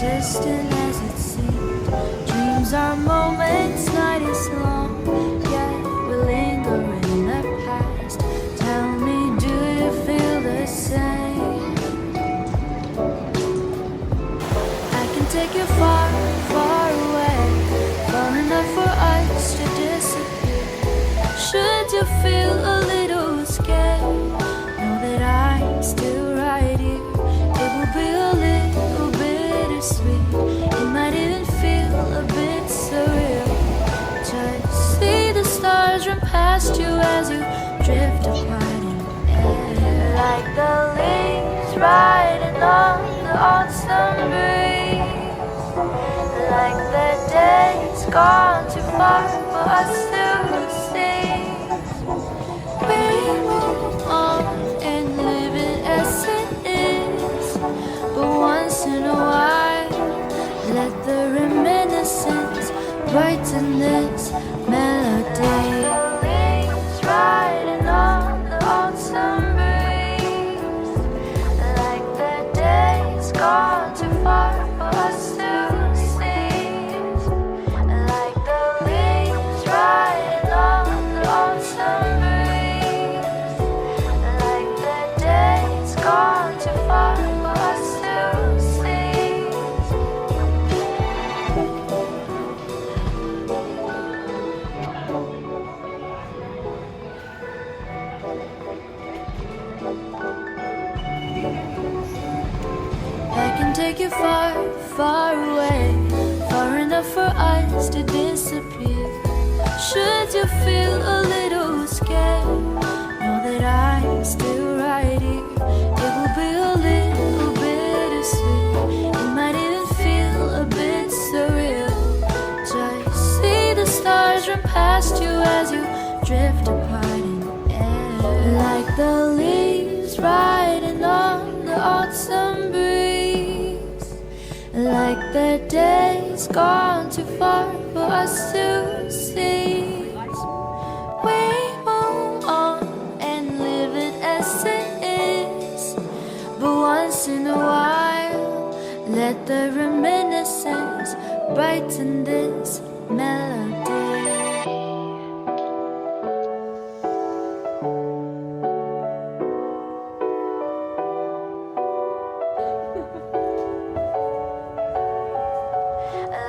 Distant as it seemed, dreams are moments, night is long, yet we linger in the past. Tell me, do you feel the same? I can take you far, far away, far enough for us to disappear. Should you feel a little scared, know that I'm still right here. It will be a little bittersweet, it might even feel a bit surreal. Just see the stars run past you as you drift apart in air, like the leaves riding on the autumn breeze, like the days gone too far for us to see. We move on and live it as it is, but once in a while, let the reminiscence brighten this melody. The leaves riding on the autumn breeze, like the days gone too far for us to see, like the leaves riding on the autumn breeze, like the days gone too far for us to see. I can take you far, far away, far enough for us to disappear. Should you feel a little scared, know that I'm still right here. It will be a little bittersweet, it might even feel a bit surreal. Just see the stars run past you as you drift apart in air, like the leaves riding on the autumn breeze, like the days gone too far for us to see. We move on and live it as it is, but once in a while, let the reminiscence brighten this melody.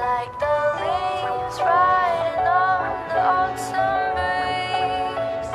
Like the leaves riding on the autumn breeze,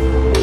you.